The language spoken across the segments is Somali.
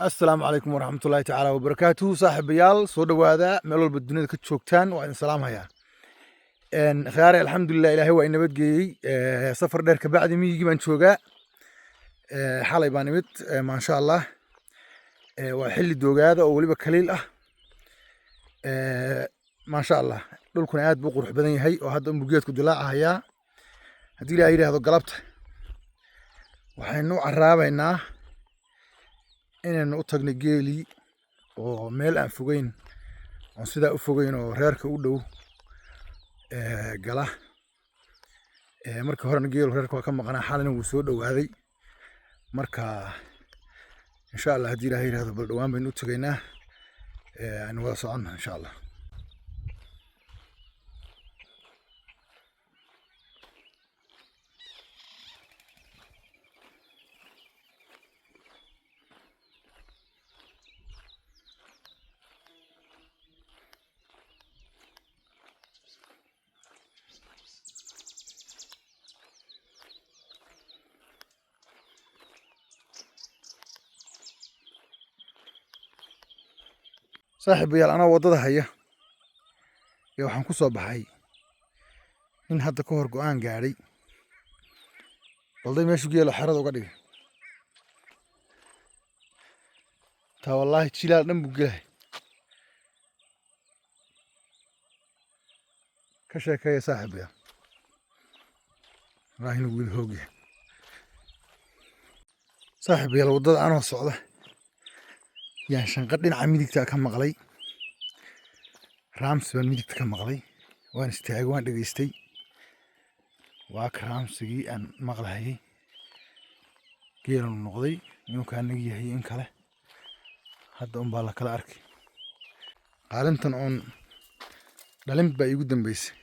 السلام عليكم ورحمة الله تعالى وبركاته صاحب يال صود وهذا ملول بالدنيا كتشوكتان وإن سلام هيا إن خياري الحمد لله إلهي وإن بدقي سفر دير كبعد ميجي من شوقا حالي بانمت ما شاء الله وحل الدوق هذا وولي بكليل ما شاء الله دول كون عاد بقروح بدني هي وهذا بقيت كدلاعة هيا هدي لي هيدا هذا قلبت وحنو عرابينا inaynu u tagno geeli oo meel aan fogeyn oo sida u fogeyn oo reerka u dhow gala marka horena geelu reerka waa ka maqnaa xalina wuu soo dhowaaday marka insha Allah haddii Ilaahay yiraahdo bal dhawaan baynu u tagaynaa aan wada soconno insha Allah صاحب يال أنا وضدها هي يا waxaan ku soo baxay in hadda ka hor go'aan gaaray walday meeshu geelo xarada uga dhigay taa wallahi jilaal dhan buu gelay ka sheekaya saaxiib ya raahin wiil hoogi saaxiib yal wadada anoo socda yaan shanqadh dhinaca midigta ka maqlay raams baan midigta ka maqlay waan istaagay waan dhageystay waa ka raamsigii aan maqlayay geelanu noqday inuu kaanagi yahay in kale hadda baa la kala arkay qaalintan oon dhalin baa iigu dambeysay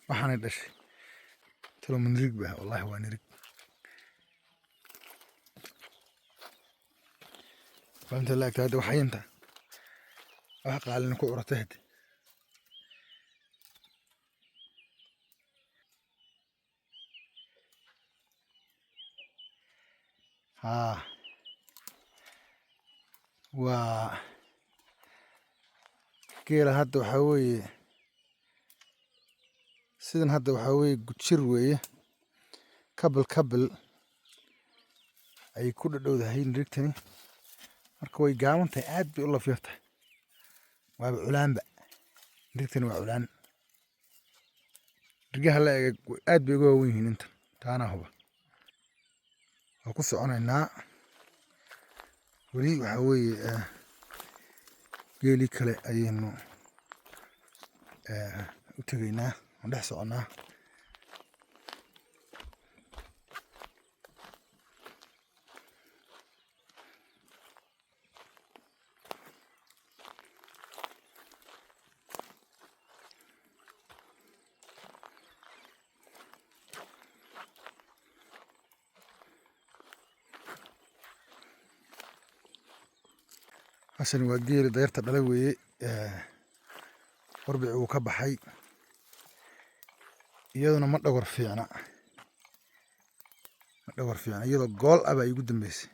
waxaanay dhashay talo nirig baa wallahi waa nirig فهمت لك هذا وحينتا وحق على انك عرتهد ها و كيلا هذا وحوي سيدن هذا وحوي قتشر ويه كبل اي كل دو هي نريكتني marka way gaabantay aad bay u lafyartay waa culaanba dhigtan waa culaan dhigaha la eeg aad bay uga weyn yihiin inta taana huba waa ku soconaynaa wali waxa weeye geeli kale ayaynu u tagaynaa oo dhex soconaa عشان وجيل دايرة دلوي وربع وكبحي iyaduna ma dhawr fiicna iyadoo gool aba igu dambeysay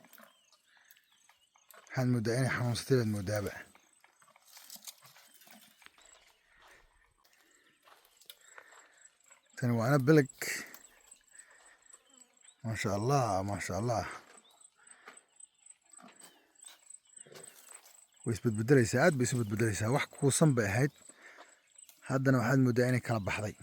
waxaan moodaa inay xanuunsatay baad moodaaba tani waa ana beleg maasha allah way isbedbedelaysaa aad bay isu bedbedelaysaa wax kuusan bay ahayd haddana waxaad moodaa inay kala baxday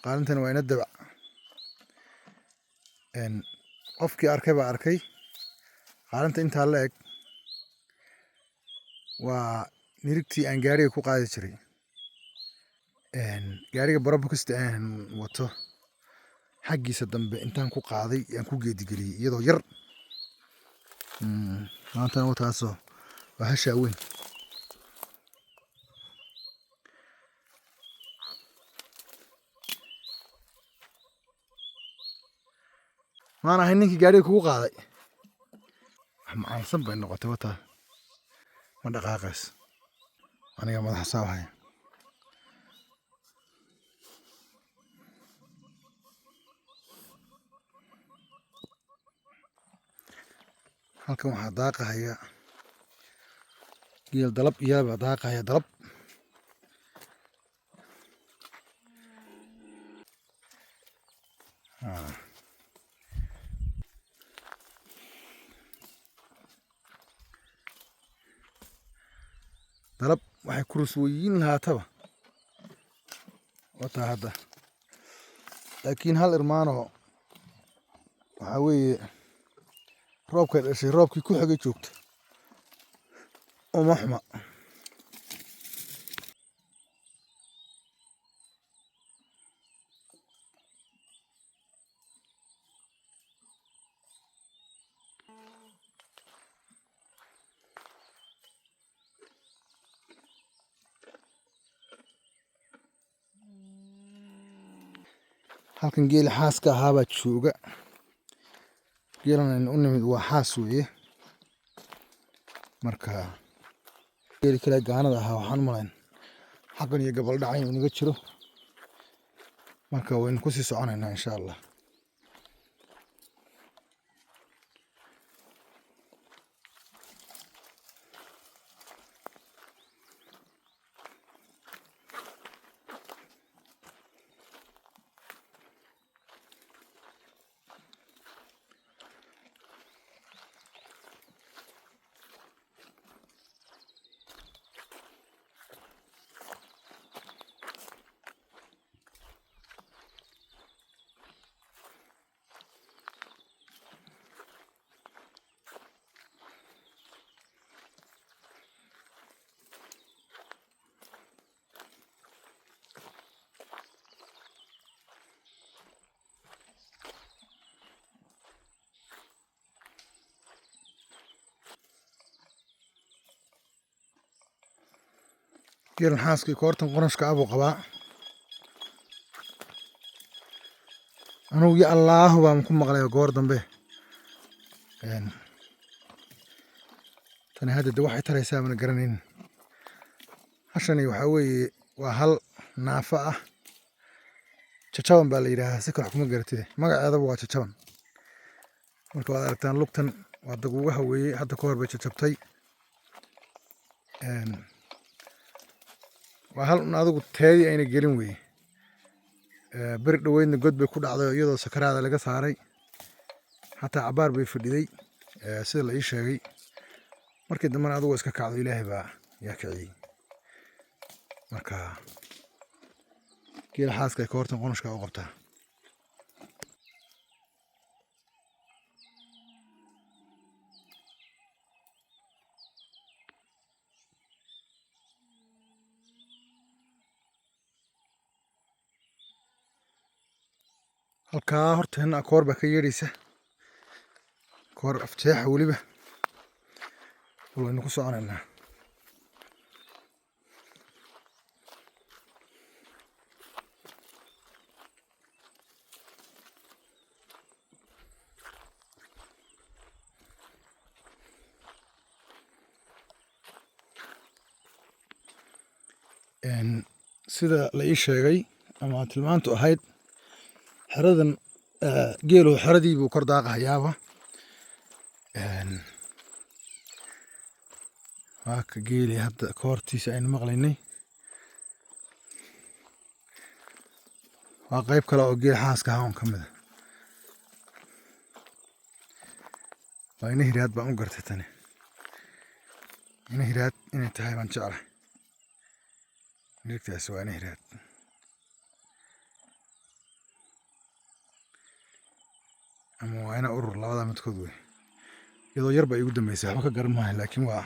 qaalintana waa ina dabac qofkii arkay baa arkay qaalinta intaa la eg waa nirigtii aan gaariga ku qaadi jiray gaariga barobokasta aan wato xaggiisa dambe intaan ku qaaday aan ku geedigeliyey iyadoo yar maantana wataasoo waa hashaa weyn maan ahay ninkii gaariga kugu qaaday wax macaansan bay noqotay wataa ma dhaqaaqays aniga madaxa saawhaya halkan waxaa daaqahaya geel dalab iyaabaa daaqahaya dalab dalab waxay ku rusweyin lahaataba wataa hadda laakiin hal irmaanoo waxaa weeye roobkay dhashay roobkii ku xigay joogta uma xuma halkan geeli xaaska ahaabaa jooga geelan aynu u nimid waa xaas weeye marka geeli kale gaanada ahaa waxaan malayn xaqan iyo gabal dhacan uu naga jiro marka waynu ku sii soconaynaa insha allah geelan xaaskii koortan qorashka abuu qabaa anugu ya allaahu baan ku maqlay goor dambe tani hadda de waxay taraysaa mana garanayn hashani waxaa weeye waa hal naafa ah jajaban baa la yidhaahaa si kale wax kuma garatide magaceedaba waa jajaban marka waad aragtaan lugtan waa daguugaha weeye hadda ka hor bay jajabtay waa hal un adigu teedii ayna gelin weye beri dhoweydna god bay ku dhacday iyadoo sakaraada laga saaray xataa cabaar bay fadhiday sida la ii sheegay markii dambena adigu iska kacdo ilaahay baa yaa kiciyey marka geela xaaska ay koortan qonoshka u qabtaa halkaa horteena koor baa ka yeedhaysa koor afjeexa weliba waynu ku soconaynaa sida la ii sheegay ama tilmaantu ahayd xeradan geelu xeradii buu kor daaqahayaaba waa ka geeli hadda koortiisa aynu maqlaynay waa qayb kale oo geel xaaska ahaa un ka mida waa ina hiraad baan u gartay tani ina hiraad inay tahay baan jeclahay nirigtaasi waa ina hiraad ama waa ina urur labada midkood wey iyadoo yar ba igu dambeysay waxba ka garan maayo laakiin waa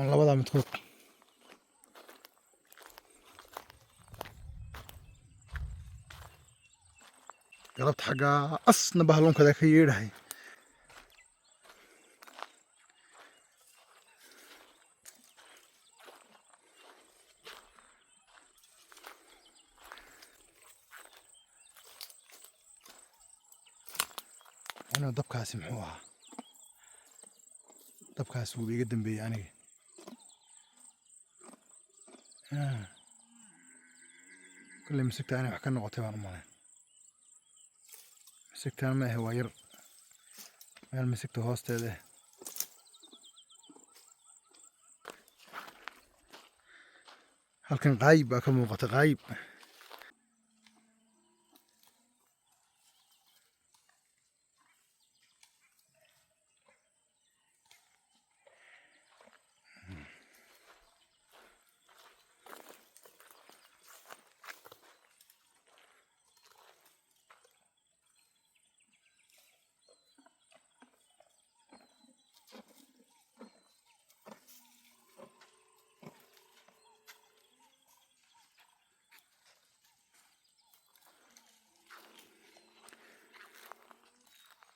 un labada midkood galabta xaggaa asna bahaloonkada ka yeedhahay inuu dabkaasi muxuu ahaa dabkaasi wuu iga dambeeyey aniga kulley misigta inay wax ka noqotay baan u malayn misigtaan ma ahe waa yar meel misigta hoosteeda halkan qaayib baa ka muuqata qaayib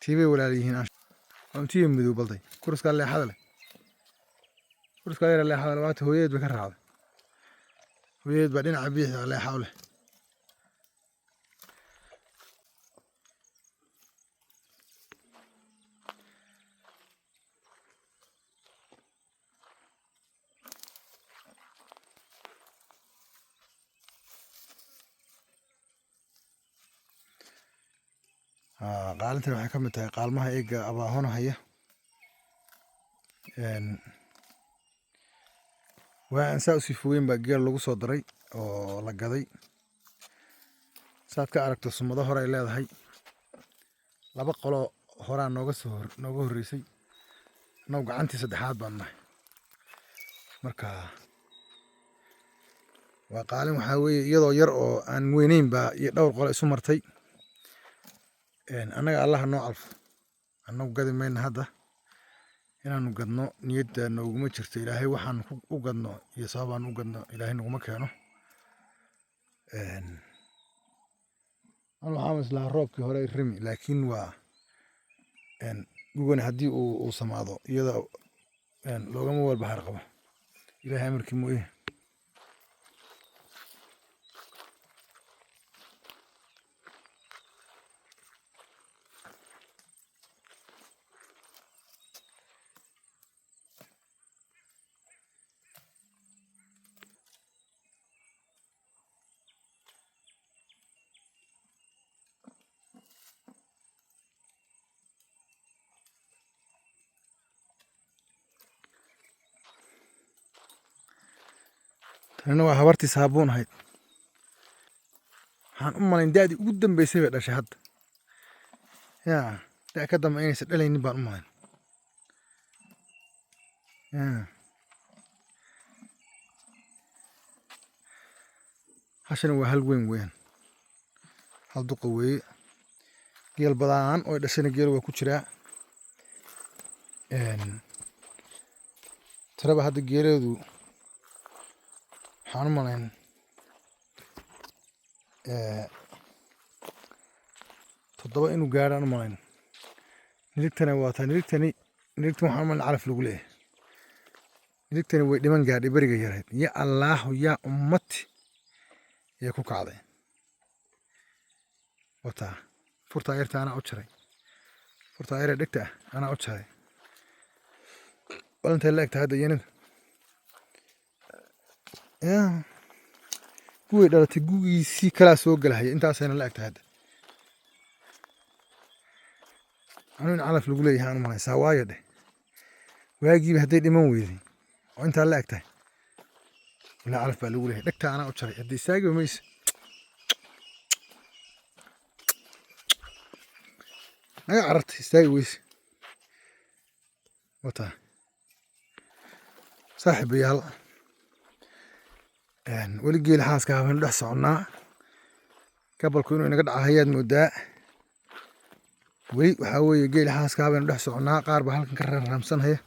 tiibay walaaliyihiin aan tiiba madow balday kuraskaa leexada leh kuraskaa yara leexada leh waata hooyadeed bay ka raacday hooyadeed baa dhinaca bidixda leexa u leh qaalintan waxay ka mid tahay qaalmaha eega abaahonahaya waa aan saa usii fogeyn baa geel lagu soo daray oo la gaday saad ka aragto sumado hore ay leedahay laba qolo horaa nooga horreysay annagu gacantii saddexaad baan nahay marka waa qaalin waxaa weeye iyadoo yar oo aan weynayn baa iyo dhowr qolo isu martay annaga allaha noo calfo annagu gadi mayna hadda inaanu gadno niyadda nooguma jirto ilaahay waxaan u gadno iyo sababaan u gadno ilaahay naguma keeno waxaan islahaa roobkii hore rimi laakiin waa gugani haddii uu samaado iyada loogama walbahar qabo ilaahay amarkii mooye tanina waa habartii saabuun ahayd waxaan u malayn da'dii ugu dambeysay bay dhashay hadda yaa da' ka dambe inaysan dhalaynin baan u malayn hashani waa hal weyn weeyaan hal duqa weeye geel badaan oo dhashayna geel waa ku jiraa tiraba hadda geeleedu waxaan u malayn toddoba inuu gaadhaan u malayn niligtana waataa niligtan waxaan u malayn calaf lagu leeyahay niligtani way dhiman gaadhay beriga yarayd ya allaahu yaa ummati yay ku kacday wataa furtaa yarta anaa u jaray furtaa yare dhegta ah anaa u jaray balintay la egta hadda iyanida kuway dhalatay gugiisii kalaa soo galahaya intaasayna la egta hadda anuu in calaf lagu leeyahay aan u malaysaa waayo dheh waagiiba hadday dhiman weyday oo intaa la eg tahay ilaa calaf baa lagu leeyahay dhegta anaa u jaray hadda istaagiba mayse naga carartay istaagi weyse wataa saaxiibayaal weli geeli xaaska habanu dhex soconnaa gabalku inuu inaga dhaca hayaad moodaa weli waxaa weeye geeli xaaska baynu dhex soconaa. qaar baa halkan ka raamsanhaya.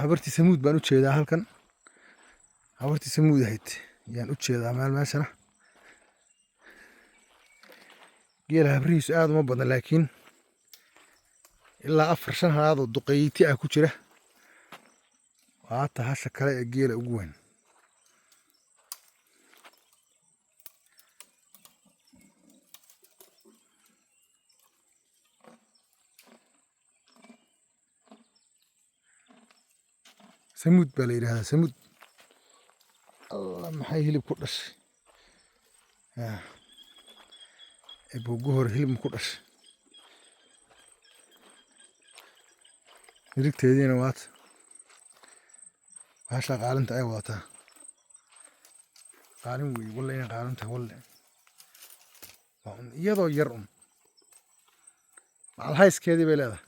habartii samuud baan u jeedaa halkan. habartii samuud ahayd yaan u jeedaa meeshana. geela habrihiisu aad uma badna, laakiin ilaa 4-5 halaad oo duqeyti ah ku jira. waa hata hasha kale ee geela ugu weyn. samuud baa la yidhahdaa. samuud alla maxay hilib ku dhashay. eebowgu hore hilib ku dhashay. mirigteediina waata bahashaa qaalinta ay wadataa. qaalin wey walle inay qaalinta walle waa un iyadoo yar un macalhayskeedii bay leedahay.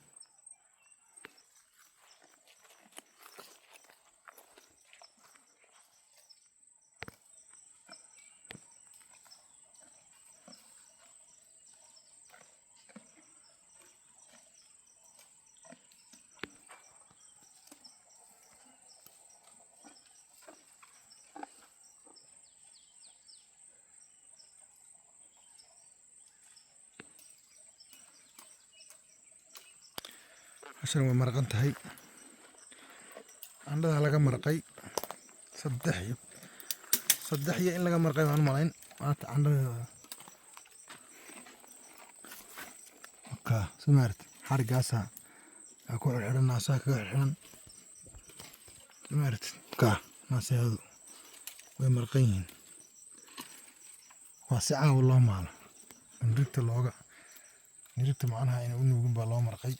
hashan way maraqan tahay. andhadaa laga marqay. saddex iyo in laga marqay baan u malayn. maanta candhadeeda samaart xarigaasa ku xirxiran. naasaha kaga xirxiran samaart naasaheedu way marqan yihiin. waa si caawa loo maalo. nirigta macnaha inay u nuugin baa loo marqay.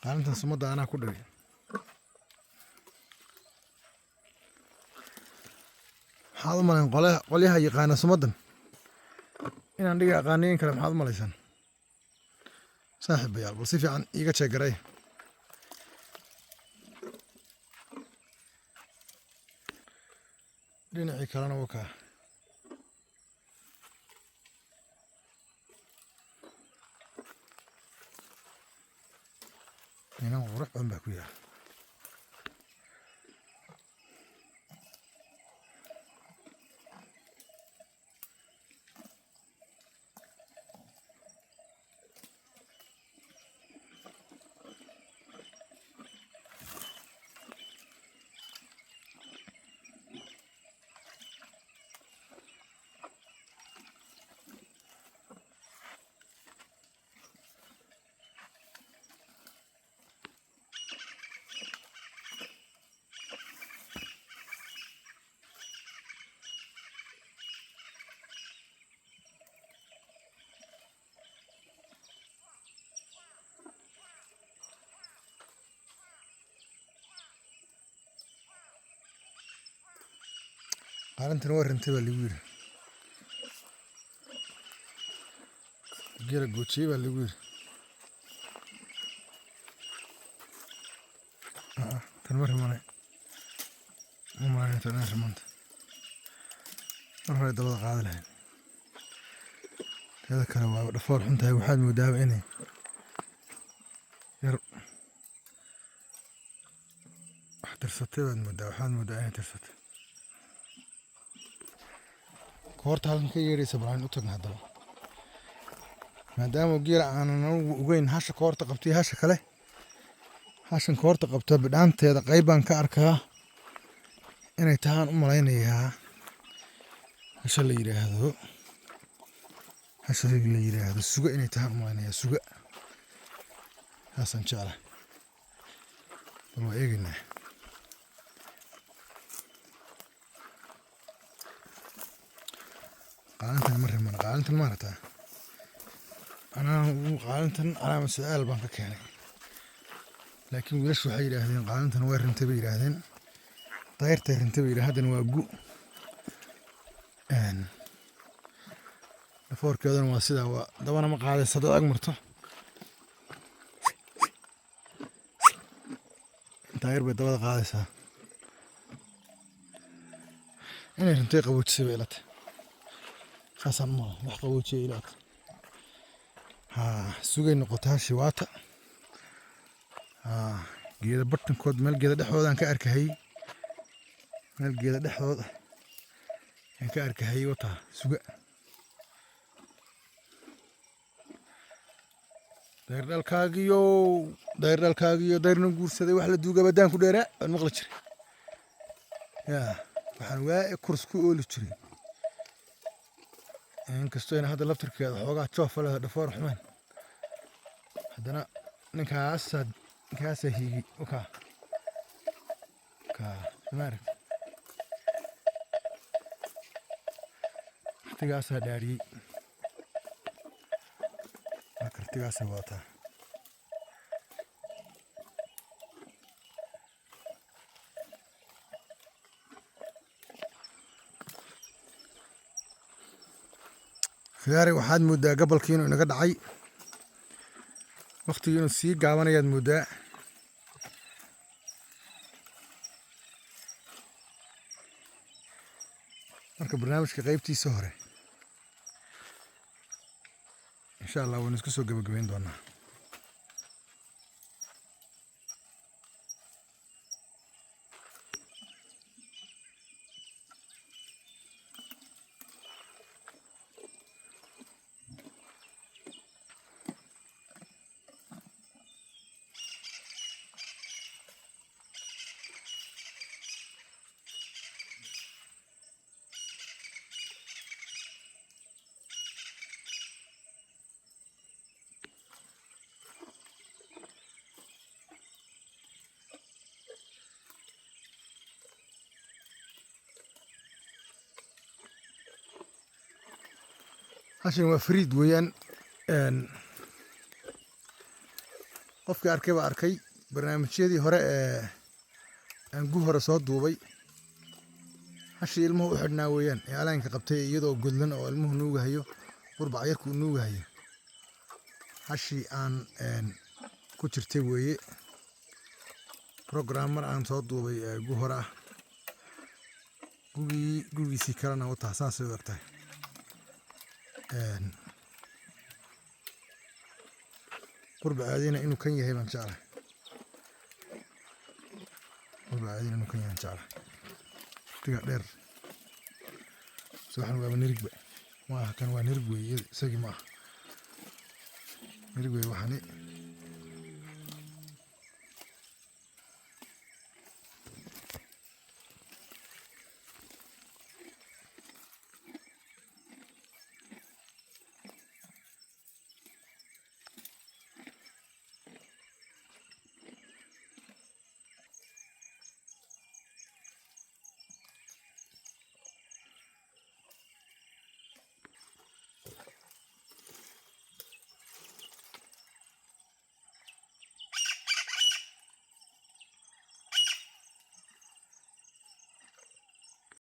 qaalintan sumadda anaa ku dhigay. maxaad u malayn qolyaha yaqaana sumaddan inaan dhiga aqaaniyin kale? maxaad u malaysaan saaxiibayaal? bal si fiican iiga jeegaray. dhinacii kalena wakaa. inan qurux badan baa ku yaala. qaalintan waa rintay baa lagu yidhi. geela goojiyey baa lagu yidhi. tan ma rimanay. ma malayn tan inay rimanta. mar hore dabada qaadi lahayn. teeda kale waa dhafoor xun tahay. waxaad moodaaba inay yar wax tirsatay baad moodaa. waxaad moodaa inay tirsatay. koorta halkan ka yeedhaysa balaan u tagna haddaba. maadaama geela aanan anugu ogeyn hasha koorta qabtay hasha kale. hashan koorta qabta bidhaanteeda qayb baan ka arkaa inay tahaan u malaynayaa. hasha la yidhaahdo suga inay tahaan u malaynayaa. suga saasaan jeclahay. bal waa eegaynaa. qaalintan ma riman. qaalintan maarataa qaalintan calaamad su-aal baan ka keenay. laakiin wiilashu waxay yidhaahdeen qaalintan waa rintay bay yidhaahdeen. dayrtay rintay bay yidhahdeen. haddana waa gu dhafoorkeeduna waa sidaa, waa dabana ma qaadaysa haddaad ag marto. intaa yar bay dabada qaadaysaa. inay runtay qaboojisay bay ilata khaasan ma wax qaboojiyay ilata. sugay noqota hashi waata. geeda bartankood meel geeda dhexdooda aan ka arkahayay, meel geeda dhexdooda aan ka arkahayay wata suga. dayrdhalkaagiyo dayrna guursaday wax la duuga badaan ku dheeraa aan maqli jiray. waxaan waa kurs ku ooli jiray, inkastoo ina hadda laftirkeeda xoogaa joofa leh dhafoor xumaan, haddana ninkaasaa hiigi maaragt kartigaasaa dhaariyey, kartigaasaa wadataa. khiyaari waxaad moodaa gobolkii inuu inaga dhacay, waqtigii inuu sii gaabanayaad moodaa. marka barnaamijka qaybtiisa hore insha allah waynu isku soo gabagabayn doonaa. hashan waa fariid weeyaan. qofkii arkay baa arkay barnaamijyadii hore ee aan gu hore soo duubay. hashii ilmuhu u xidhnaa weeyaan ee alaanka qabtay iyadoo godlan oo ilmuhu nuugahayo, qurbac yarkuu nuugahayo. hashii aan ku jirtay weeye program mar aan soo duubay gu hore ah. gugiisii kalena wataa saasay u egtahay. qurba aadina inuu kan yahay baan jeclahay. tiga dheer waxaan waa nirigba maaha, kan waa nirig weeye isagii maaha. nirig weeye waxani